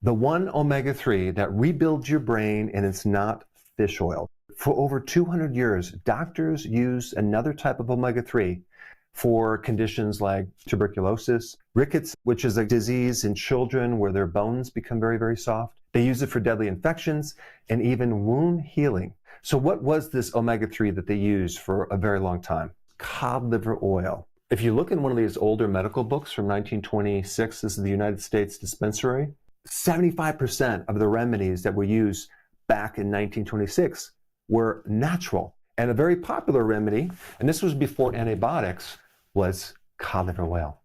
The one omega-3 that rebuilds your brain, and it's not fish oil. For over 200 years, doctors use another type of omega-3 for conditions like tuberculosis, rickets, which is a disease in children where their bones become very, very soft. They use it for deadly infections and even wound healing. So what was this omega-3 that they used for a very long time? Cod liver oil. If you look in one of these older medical books from 1926, this is the United States Dispensary, 75% of the remedies that were used back in 1926 were natural. And a very popular remedy, and this was before antibiotics, was cod liver oil.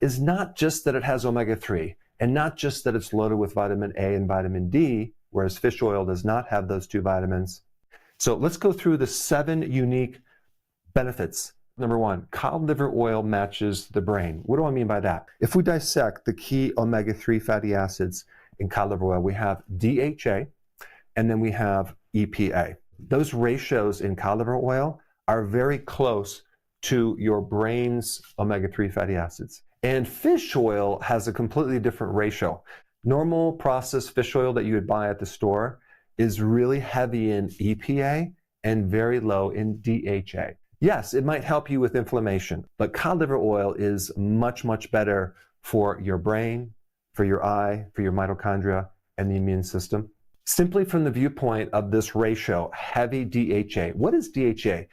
It's not just that it has omega-3, and not just that it's loaded with vitamin A and vitamin D, whereas fish oil does not have those two vitamins. So let's go through the 7 unique benefits. Number 1, cod liver oil matches the brain. What do I mean by that? If we dissect the key omega-3 fatty acids in cod liver oil, we have DHA, and then we have EPA. Those ratios in cod liver oil are very close to your brain's omega-3 fatty acids. And fish oil has a completely different ratio. Normal processed fish oil that you would buy at the store is really heavy in EPA and very low in DHA. Yes, it might help you with inflammation, but cod liver oil is much, much better for your brain, for your eye, for your mitochondria, and the immune system. Simply from the viewpoint of this ratio, heavy DHA. What is DHA?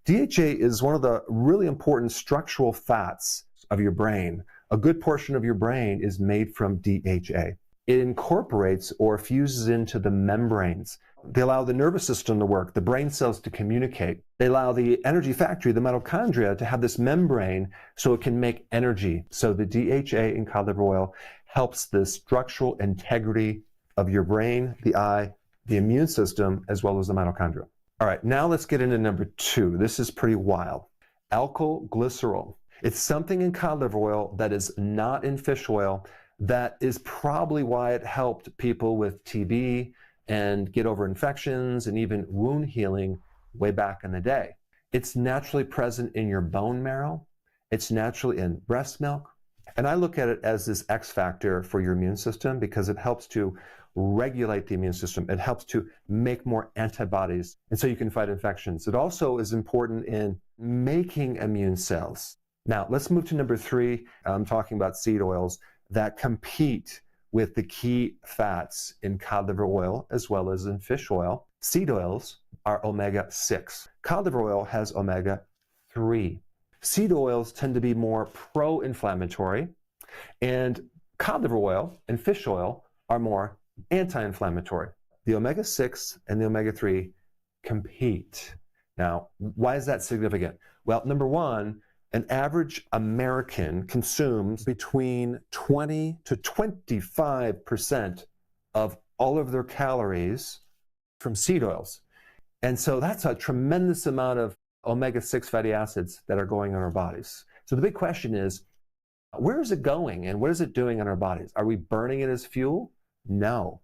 DHA is one of the really important structural fats of your brain. A good portion of your brain is made from DHA. It incorporates or fuses into the membranes. They allow the nervous system to work, the brain cells to communicate. They allow the energy factory, the mitochondria, to have this membrane so it can make energy. So the DHA in cod liver oil helps the structural integrity of your brain, the eye, the immune system, as well as the mitochondria. All right, now let's get into number 2. This is pretty wild. Alkyl glycerol. It's something in cod liver oil that is not in fish oil. That is probably why it helped people with TB and get over infections and even wound healing way back in the day. It's naturally present in your bone marrow. It's naturally in breast milk. And I look at it as this X factor for your immune system because it helps to regulate the immune system. It helps to make more antibodies, and so you can fight infections. It also is important in making immune cells. Now, let's move to number 3. I'm talking about seed oils that compete with the key fats in cod liver oil as well as in fish oil. Seed oils are omega-6. Cod liver oil has omega-3. Seed oils tend to be more pro-inflammatory, and cod liver oil and fish oil are more anti-inflammatory. The omega-6 and the omega-3 compete. Now, why is that significant? Well, number 1, an average American consumes between 20 to 25% of all of their calories from seed oils. And so that's a tremendous amount of omega-6 fatty acids that are going on our bodies. So the big question is, where is it going and what is it doing in our bodies? Are we burning it as fuel? No,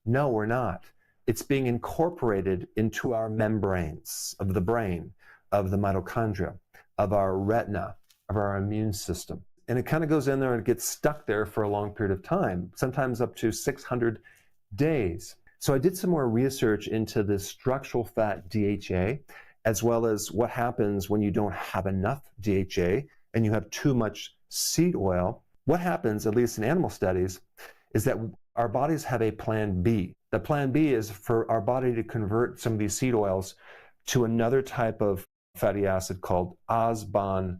we're not. It's being incorporated into our membranes of the brain, of the mitochondria, of our retina, of our immune system. And it kind of goes in there and it gets stuck there for a long period of time, sometimes up to 600 days. So I did some more research into this structural fat DHA, as well as what happens when you don't have enough DHA and you have too much seed oil. What happens, at least in animal studies, is that our bodies have a plan B. The plan B is for our body to convert some of these seed oils to another type of fatty acid called osbon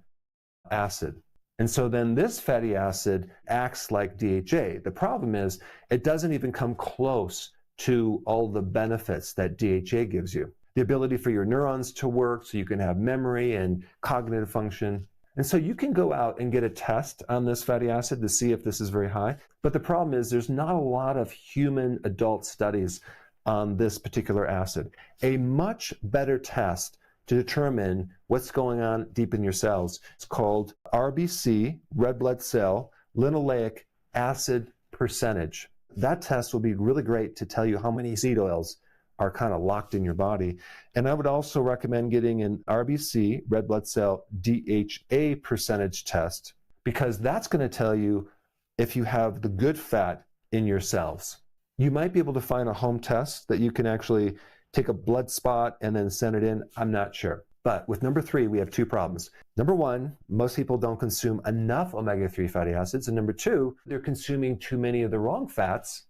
acid. And so then this fatty acid acts like DHA. The problem is it doesn't even come close to all the benefits that DHA gives you. The ability for your neurons to work so you can have memory and cognitive function. And so you can go out and get a test on this fatty acid to see if this is very high. But the problem is there's not a lot of human adult studies on this particular acid. A much better test to determine what's going on deep in your cells is called RBC, red blood cell, linoleic acid percentage. That test will be really great to tell you how many seed oils are kind of locked in your body. And I would also recommend getting an RBC, red blood cell, DHA percentage test, because that's going to tell you if you have the good fat in your cells. You might be able to find a home test that you can actually take a blood spot and then send it in. I'm not sure. But with number 3, we have 2 problems. Number 1, most people don't consume enough omega-3 fatty acids. And number 2, they're consuming too many of the wrong fats,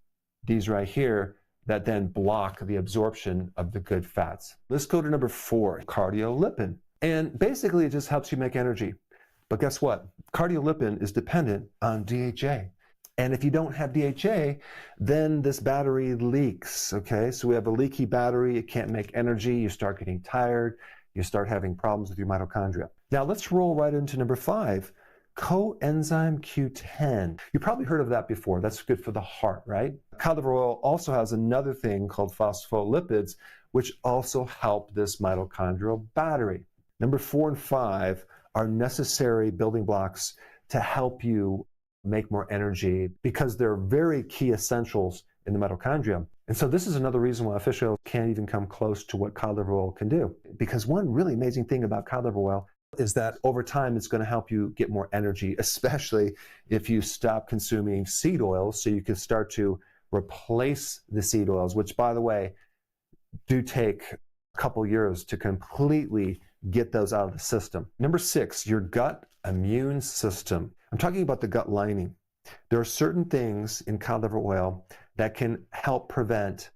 these right here, that then block the absorption of the good fats. Let's go to number 4, cardiolipin. And basically it just helps you make energy. But guess what? Cardiolipin is dependent on DHA. And if you don't have DHA, then this battery leaks, okay? So we have a leaky battery, it can't make energy, you start getting tired, you start having problems with your mitochondria. Now let's roll right into number 5, coenzyme Q10. You probably heard of that before. That's good for the heart, right? Cod liver oil also has another thing called phospholipids, which also help this mitochondrial battery. Number 4 and 5 are necessary building blocks to help you make more energy because they're very key essentials in the mitochondria. And so this is another reason why fish oil can't even come close to what cod liver oil can do. Because one really amazing thing about cod liver oil is that over time it's going to help you get more energy, especially if you stop consuming seed oils, so you can start to replace the seed oils, which, by the way, do take a couple years to completely get those out of the system. Number 6, your gut immune system. I'm talking about the gut lining. There are certain things in cod liver oil that can help prevent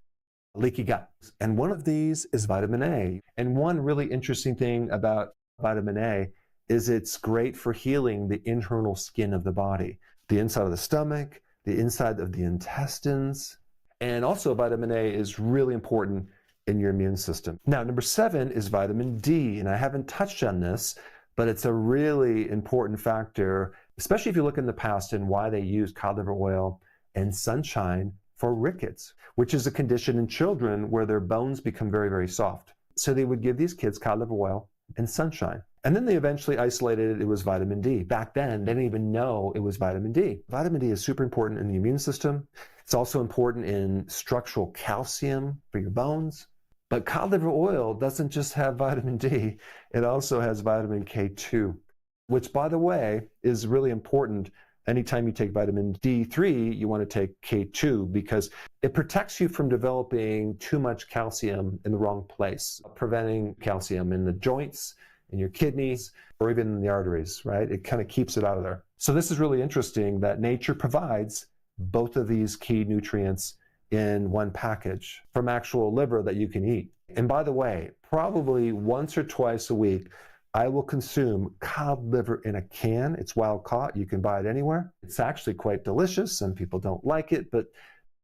leaky gut. And one of these is vitamin A. And one really interesting thing about vitamin A is it's great for healing the internal skin of the body, the inside of the stomach, the inside of the intestines. And also vitamin A is really important in your immune system. Now, number 7 is vitamin D. And I haven't touched on this, but it's a really important factor, especially if you look in the past and why they use cod liver oil and sunshine for rickets, which is a condition in children where their bones become very, very soft. So they would give these kids cod liver oil and sunshine. And then they eventually isolated it was vitamin D. Back then, they didn't even know it was vitamin D. Vitamin D is super important in the immune system. It's also important in structural calcium for your bones. But cod liver oil doesn't just have vitamin D, it also has vitamin K2, which, by the way, is really important. Anytime you take vitamin D3, you want to take K2 because it protects you from developing too much calcium in the wrong place, preventing calcium in the joints, in your kidneys, or even in the arteries, right? It kind of keeps it out of there. So this is really interesting that nature provides both of these key nutrients in one package from actual liver that you can eat. And by the way, probably once or twice a week, I will consume cod liver in a can. It's wild caught. You can buy it anywhere. It's actually quite delicious. Some people don't like it, but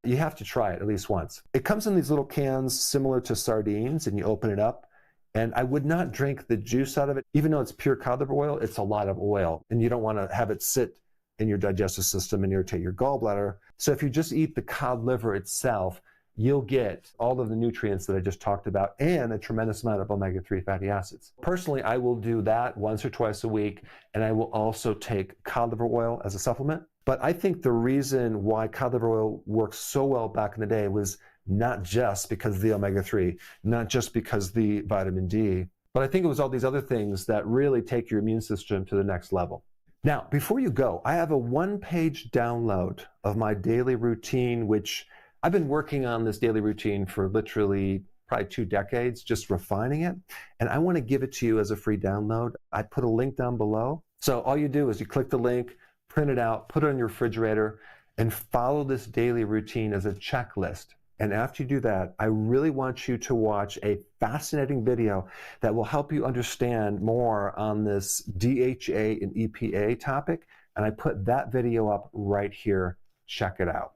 you have to try it at least once. It comes in these little cans similar to sardines, and you open it up. And I would not drink the juice out of it. Even though it's pure cod liver oil, it's a lot of oil. And you don't want to have it sit in your digestive system and irritate your gallbladder. So if you just eat the cod liver itself, you'll get all of the nutrients that I just talked about and a tremendous amount of omega-3 fatty acids. Personally, I will do that once or twice a week, and I will also take cod liver oil as a supplement. But I think the reason why cod liver oil worked so well back in the day was not just because of the omega-3, not just because of the vitamin D, but I think it was all these other things that really take your immune system to the next level. Now, before you go, I have a one-page download of my daily routine, which I've been working on this daily routine for literally probably 2 decades, just refining it. And I want to give it to you as a free download. I put a link down below. So all you do is you click the link, print it out, put it on your refrigerator, and follow this daily routine as a checklist. And after you do that, I really want you to watch a fascinating video that will help you understand more on this DHA and EPA topic. And I put that video up right here. Check it out.